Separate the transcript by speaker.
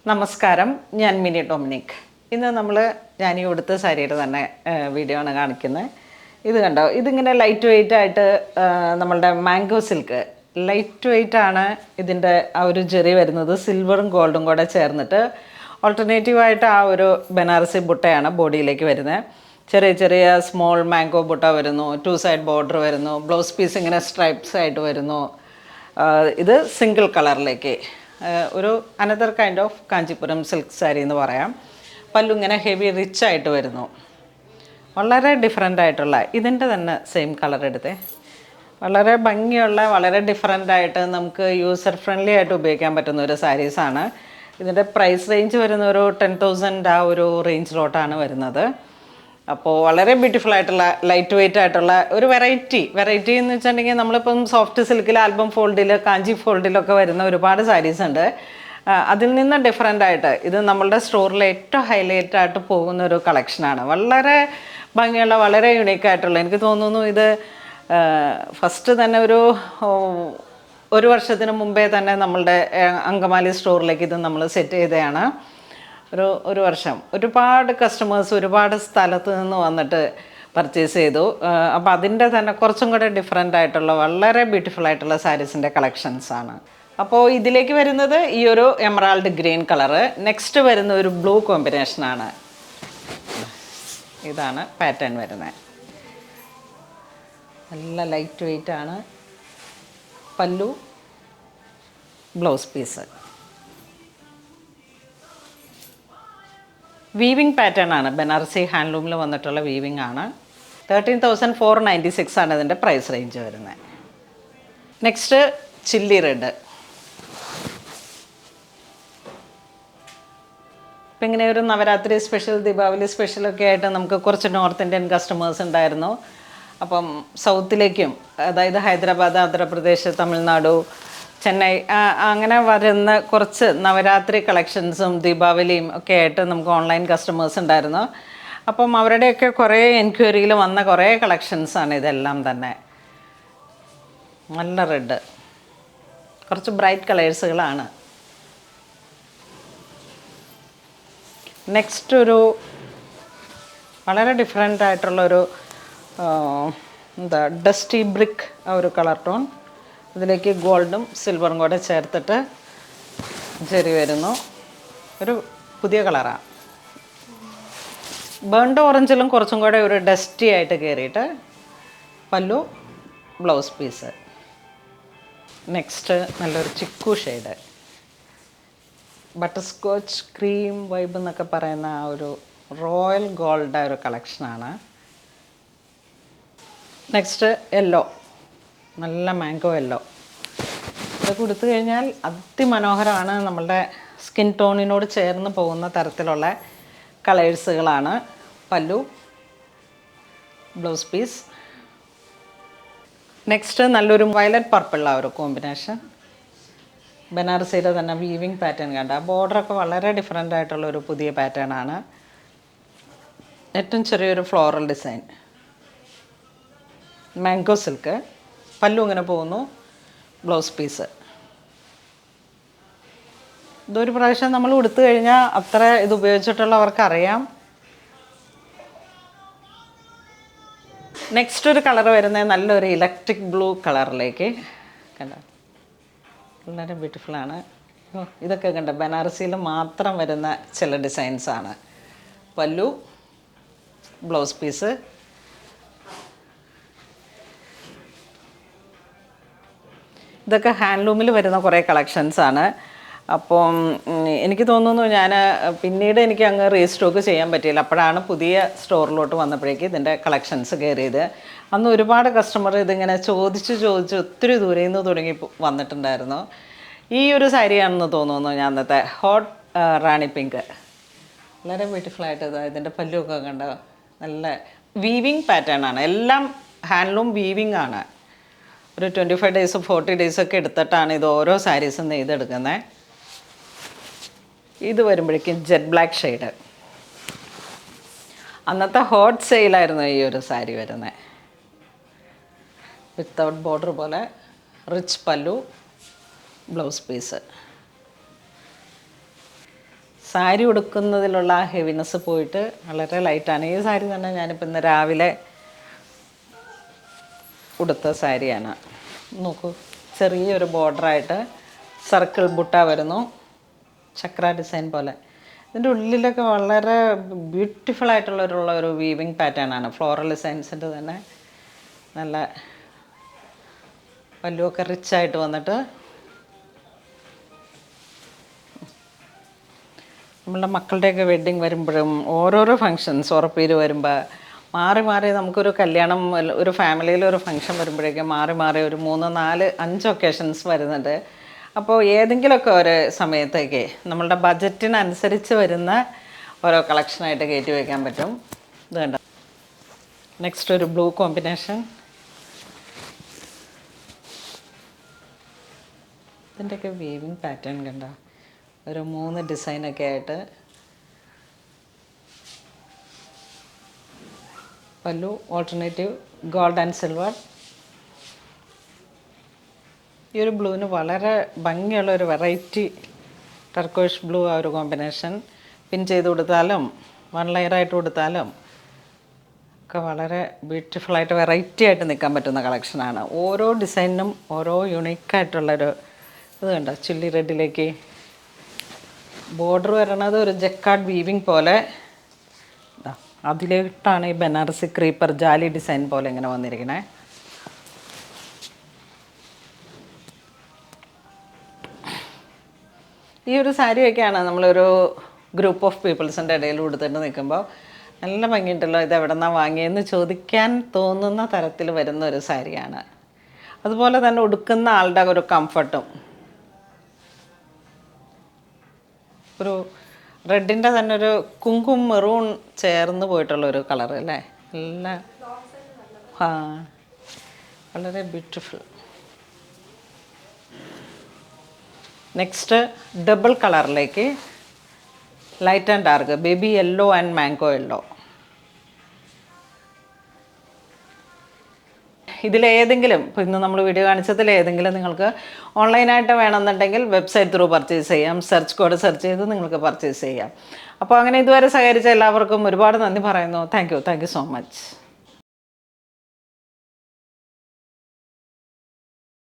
Speaker 1: നമസ്കാരം, ഞാൻ mini Dominic. ഇന്ന് ഞാൻ ഈ ഉടുത്ത സാരിയുടെ തന്നെ വീഡിയോ ആണ് കാണിക്കുന്നത്. ഇത് കണ്ടോ, ഇതിങ്ങനെ ലൈറ്റ് വെയ്റ്റ് ആയിട്ട് നമ്മളുടെ മാംഗോ സിൽക്ക് ലൈറ്റ് വെയ്റ്റ് ആണ്. ഇതിൻ്റെ ആ ഒരു ജെറി വരുന്നത് സിൽവറും ഗോൾഡും കൂടെ ചേർന്നിട്ട് ഓൾട്ടർനേറ്റീവായിട്ട് ആ ഒരു ബനാറസി ബുട്ടയാണ് ബോഡിയിലേക്ക് വരുന്നത്. ചെറിയ ചെറിയ സ്മോൾ മാംഗോ ബുട്ട വരുന്നു, 2 സൈഡ് ബോർഡർ വരുന്നു, ബ്ലൗസ് പീസ് ഇങ്ങനെ സ്ട്രൈപ്സ് ആയിട്ട് വരുന്നു. ഇത് സിംഗിൾ കളറിലേക്ക് ഒരു another kind of Kanchipuram silk sari എന്ന് പറയാം. പല്ലു ഇങ്ങനെ ഹെവി റിച്ച് ആയിട്ട് വരുന്നു. വളരെ ഡിഫറെൻ്റ് ആയിട്ടുള്ള ഇതിൻ്റെ തന്നെ സെയിം കളർ എടുത്തേ, വളരെ ഭംഗിയുള്ള വളരെ ഡിഫറെൻ്റ് ആയിട്ട് നമുക്ക് യൂസർ ഫ്രണ്ട്ലി ആയിട്ട് ഉപയോഗിക്കാൻ പറ്റുന്ന ഒരു സാരീസാണ്. ഇതിൻ്റെ പ്രൈസ് റേഞ്ച് വരുന്ന ഒരു 10,000 ആ ഒരു റേഞ്ചിലോട്ടാണ് വരുന്നത്. അപ്പോൾ വളരെ ബ്യൂട്ടിഫുൾ ആയിട്ടുള്ള ലൈറ്റ് വെയ്റ്റ് ആയിട്ടുള്ള ഒരു വെറൈറ്റി എന്ന് വെച്ചിട്ടുണ്ടെങ്കിൽ നമ്മളിപ്പം സോഫ്റ്റ് സിൽക്കിൽ ആൽബം ഫോൾഡിൽ കാഞ്ചി ഫോൾഡിലൊക്കെ വരുന്ന ഒരുപാട് സാരീസ് ഉണ്ട്. അതിൽ നിന്ന് ഡിഫറെൻ്റ് ആയിട്ട് ഇത് നമ്മളുടെ സ്റ്റോറിൽ ഏറ്റവും ഹൈലൈറ്റ് ആയിട്ട് പോകുന്ന ഒരു കളക്ഷനാണ്. വളരെ ഭംഗിയുള്ള വളരെ യുണീക്കായിട്ടുള്ള, എനിക്ക് തോന്നുന്നു ഇത് ഫസ്റ്റ് തന്നെ ഒരു വർഷത്തിന് മുമ്പേ തന്നെ നമ്മളുടെ അങ്കമാലി സ്റ്റോറിലേക്ക് ഇത് നമ്മൾ സെറ്റ് ചെയ്തതാണ്. ഒരു വർഷം ഒരുപാട് കസ്റ്റമേഴ്സ് ഒരുപാട് സ്ഥലത്ത് നിന്ന് വന്നിട്ട് പർച്ചേസ് ചെയ്തു. അപ്പോൾ അതിൻ്റെ തന്നെ കുറച്ചും കൂടെ ഡിഫറെൻ്റ് ആയിട്ടുള്ള വളരെ ബ്യൂട്ടിഫുൾ ആയിട്ടുള്ള സാരീസിൻ്റെ കളക്ഷൻസാണ്. അപ്പോൾ ഇതിലേക്ക് വരുന്നത് ഈ ഒരു എമറാൾഡ് ഗ്രീൻ കളറ്, നെക്സ്റ്റ് വരുന്ന ഒരു ബ്ലൂ കോമ്പിനേഷനാണ്. ഇതാണ് പാറ്റേൺ വരുന്നത്. നല്ല ലൈറ്റ് വെയ്റ്റ് ആണ്. പല്ലു, ബ്ലൗസ് പീസ്, വീവിങ് പാറ്റേൺ ആണ്. ബനാറസി ഹാൻഡ്ലൂമിൽ വന്നിട്ടുള്ള വീവിങ് ആണ്. 13,496 ആണ് ഇതിൻ്റെ പ്രൈസ് റേഞ്ച് വരുന്നത്. Next chilli red. ഇപ്പം ഇങ്ങനെ ഒരു നവരാത്രി സ്പെഷ്യൽ, ദീപാവലി സ്പെഷ്യലൊക്കെ ആയിട്ട് നമുക്ക് കുറച്ച് നോർത്ത് ഇന്ത്യൻ കസ്റ്റമേഴ്സ് ഉണ്ടായിരുന്നു. അപ്പം സൗത്തിലേക്കും, അതായത് ഹൈദരാബാദ്, ആന്ധ്രാപ്രദേശ്, തമിഴ്നാടു, ചെന്നൈ അങ്ങനെ വരുന്ന കുറച്ച് നവരാത്രി കളക്ഷൻസും ദീപാവലിയും ഒക്കെ ആയിട്ട് നമുക്ക് ഓൺലൈൻ കസ്റ്റമേഴ്സ് ഉണ്ടായിരുന്നു. അപ്പം അവരുടെയൊക്കെ കുറേ എൻക്വയറിയിൽ വന്ന കുറേ കളക്ഷൻസാണ് ഇതെല്ലാം തന്നെ. നല്ല റെഡ്, കുറച്ച് ബ്രൈറ്റ് കളേഴ്സുകളാണ്. നെക്സ്റ്റ് ഒരു വളരെ ഡിഫറെൻ്റ് ആയിട്ടുള്ളൊരു ഡസ്റ്റി ബ്രിക്ക് ആ ഒരു കളർ ടോൺ. ഇതിലേക്ക് ഗോൾഡും സിൽവറും കൂടെ ചേർത്തിട്ട് ജെറി വരുന്നു. ഒരു പുതിയ കളറാണ്. ബേൺഡ് ഓറഞ്ചിലും കുറച്ചും കൂടെ ഒരു ഡസ്റ്റി ആയിട്ട് കയറിയിട്ട് പല്ലു, ബ്ലൗസ് പീസ്. നെക്സ്റ്റ് നല്ലൊരു chikoo shade, butterscotch cream vibe എന്നൊക്കെ പറയുന്ന ആ ഒരു റോയൽ ഗോൾഡ് ഒരു കളക്ഷനാണ്. നെക്സ്റ്റ് യെല്ലോ, നല്ല മാംഗോ യെല്ലോ. ഇത് കൊടുത്തു കഴിഞ്ഞാൽ അതിമനോഹരമാണ്. നമ്മളുടെ സ്കിൻ ടോണിനോട് ചേർന്ന് പോകുന്ന തരത്തിലുള്ള കളേഴ്സുകളാണ്. പല്ലു, ബ്ലൗസ് പീസ്. നെക്സ്റ്റ് നല്ലൊരു വയലറ്റ് പർപ്പിൾ ആ ഒരു കോമ്പിനേഷൻ. ബനാറസിയുടെ തന്നെ വീവിങ് പാറ്റേൺ കണ്ട ബോർഡറൊക്കെ വളരെ ഡിഫറെൻ്റ് ആയിട്ടുള്ളൊരു പുതിയ പാറ്റേൺ ആണ്. ഏറ്റവും ചെറിയൊരു ഫ്ലോറൽ ഡിസൈൻ. Mango silk. പല്ലു ഇങ്ങനെ പോകുന്നു, ബ്ലൗസ് പീസ്. ഇതൊരു പ്രാവശ്യം നമ്മൾ ഉടുത്തു കഴിഞ്ഞാൽ അത്ര ഇത് ഉപയോഗിച്ചിട്ടുള്ളവർക്ക് അറിയാം. നെക്സ്റ്റ് ഒരു കളർ വരുന്നത് നല്ലൊരു ഇലക്ട്രിക് ബ്ലൂ കളറിലേക്ക്. കണ്ട വളരെ ബ്യൂട്ടിഫുള്ളാണ്. ഇതൊക്കെ കണ്ട ബനാറസിയിൽ മാത്രം വരുന്ന ചില ഡിസൈൻസാണ്. പല്ലു, ബ്ലൗസ് പീസ്. ഇതൊക്കെ ഹാൻഡ്ലൂമിൽ വരുന്ന കുറേ കളക്ഷൻസാണ്. അപ്പം എനിക്ക് തോന്നുന്നു പിന്നീട് എനിക്ക് അങ്ങ് റീസ്റ്റോക്ക് ചെയ്യാൻ പറ്റിയില്ല. അപ്പോഴാണ് പുതിയ സ്റ്റോറിലോട്ട് വന്നപ്പോഴേക്ക് ഇതിൻ്റെ കളക്ഷൻസ് കയറിയത്. അന്ന് ഒരുപാട് കസ്റ്റമർ ഇതിങ്ങനെ ചോദിച്ച് ഒത്തിരി ദൂരെ നിന്ന് തുടങ്ങി വന്നിട്ടുണ്ടായിരുന്നു. ഈ ഒരു സാരിയാണെന്ന് തോന്നുന്നു ഞാൻ അന്നത്തെ ഹോട്ട് റാണി പിങ്ക്. വളരെ ബ്യൂട്ടിഫുള്ളായിട്ട് ഇതിൻ്റെ പല്ലുമൊക്കെ കണ്ട നല്ല വീവിങ് പാറ്റേൺ ആണ്. എല്ലാം ഹാൻഡ്ലൂം വീവിങ് ആണ്. ഒരു 25 ഡേയ്സ് 40 ഡേയ്സൊക്കെ എടുത്തിട്ടാണ് ഇത് ഓരോ സാരീസും നെയ്തെടുക്കുന്നത്. ഇത് വരുമ്പോഴേക്കും ജെറ്റ് ബ്ലാക്ക് ഷെയ്ഡ്. അന്നത്തെ ഹോട്ട് സെയിലായിരുന്നു ഈ ഒരു സാരി വരുന്നത്. വിത്തൗട്ട് ബോർഡർ പോലെ റിച്ച് പല്ലു, ബ്ലൗസ് പീസ്. സാരി ഉടുക്കുന്നതിലുള്ള ആ ഹെവിനെസ് പോയിട്ട് വളരെ ലൈറ്റാണ്. ഈ സാരി തന്നെ ഞാനിപ്പോൾ ഇന്ന് രാവിലെ ഉടുത്ത സാരിയാണ്. നോക്കൂ, ചെറിയൊരു ബോർഡറായിട്ട് സർക്കിൾ ബുട്ട വരുന്നു, ചക്ര ഡിസൈൻ പോലെ. ഇതിൻ്റെ ഉള്ളിലൊക്കെ വളരെ ബ്യൂട്ടിഫുൾ ആയിട്ടുള്ള ഒരു വീവിങ് പാറ്റേൺ ആണ്. ഫ്ലോറൽ ഡിസൈൻസിൻ്റെ തന്നെ നല്ല പല്ലുമൊക്കെ റിച്ചായിട്ട് വന്നിട്ട് നമ്മളുടെ മക്കളുടെയൊക്കെ വെഡ്ഡിങ് വരുമ്പോഴും ഓരോരോ ഫങ്ഷൻസ് ഉറപ്പീര് വരുമ്പോൾ മാറി മാറി നമുക്കൊരു കല്യാണം, ഒരു ഫാമിലിയിൽ ഒരു ഫങ്ഷൻ വരുമ്പോഴേക്കും മാറി മാറി ഒരു 3, 4, 5 ഒക്കേഷൻസ് വരുന്നുണ്ട്. അപ്പോൾ ഏതെങ്കിലുമൊക്കെ ഒരു സമയത്തേക്ക് നമ്മളുടെ ബഡ്ജറ്റിനനുസരിച്ച് വരുന്ന ഓരോ കളക്ഷനായിട്ട് കയറ്റി വയ്ക്കാൻ പറ്റും. ഇത് കണ്ട, നെക്സ്റ്റ് ഒരു ബ്ലൂ കോമ്പിനേഷൻ. ഇതിൻ്റെയൊക്കെ വീവിങ് പാറ്റേൺ കണ്ട, ഒരു 3 ഡിസൈനൊക്കെ ആയിട്ട്. പല്ലു ഓൾട്ടർനേറ്റീവ് ഗോൾഡ് ആൻഡ് സിൽവർ. ഈ ഒരു ബ്ലൂവിന് വളരെ ഭംഗിയുള്ള ഒരു വെറൈറ്റി ടർക്കോഷ് ബ്ലൂ ആ ഒരു കോമ്പിനേഷൻ. പിൻ ചെയ്ത് കൊടുത്താലും 1 ലെയറായിട്ട് കൊടുത്താലും ഒക്കെ വളരെ ബ്യൂട്ടിഫുള്ളായിട്ട് വെറൈറ്റി ആയിട്ട് നിൽക്കാൻ പറ്റുന്ന കളക്ഷനാണ്. ഓരോ ഡിസൈനിനും ഓരോ യുണീക്കായിട്ടുള്ളൊരു ഇത് കണ്ടോ, ചില്ലി റെഡിലേക്ക് ബോർഡർ വരണത് ഒരു ജക്കാർഡ് വീവിങ് പോലെ. അതിലേട്ടാണ് ഈ ബനാറസി ക്രീപ്പർ ജാലി ഡിസൈൻ പോലെ ഇങ്ങനെ വന്നിരിക്കണേ. ഈ ഒരു സാരിയൊക്കെയാണ് നമ്മളൊരു ഗ്രൂപ്പ് ഓഫ് പീപ്പിൾസിൻ്റെ ഇടയിൽ കൊടുത്തിട്ട് നിൽക്കുമ്പോൾ നല്ല ഭംഗിയുണ്ടല്ലോ, ഇത് എവിടെ നിന്നാണ് വാങ്ങിയതെന്ന് ചോദിക്കാൻ തോന്നുന്ന തരത്തിൽ വരുന്ന ഒരു സാരിയാണ്. അതുപോലെ തന്നെ ഉടുക്കുന്ന ആളുടെ ഒരു കംഫർട്ടും, ഒരു റെഡിൻ്റെ തന്നെ ഒരു കുങ്കും മെറൂൺ ചേർന്ന് പോയിട്ടുള്ളൊരു കളർ അല്ലേ, എല്ലാം വളരെ ബ്യൂട്ടിഫുൾ. നെക്സ്റ്റ് ഡബിൾ കളറിലേക്ക് light and dark, baby yellow and mango yellow. ഇതിലേതെങ്കിലും, ഇപ്പോൾ ഇന്ന് നമ്മൾ വീഡിയോ കാണിച്ചതിൽ ഏതെങ്കിലും നിങ്ങൾക്ക് ഓൺലൈനായിട്ട് വേണമെന്നുണ്ടെങ്കിൽ വെബ്സൈറ്റ് ത്രൂ പർച്ചേസ് ചെയ്യാം. സെർച്ച് കോഡ് സെർച്ച് ചെയ്ത് നിങ്ങൾക്ക് പർച്ചേസ് ചെയ്യാം. അപ്പോൾ അങ്ങനെ ഇതുവരെ സഹകരിച്ച എല്ലാവർക്കും ഒരുപാട് നന്ദി പറയുന്നു. Thank you so much.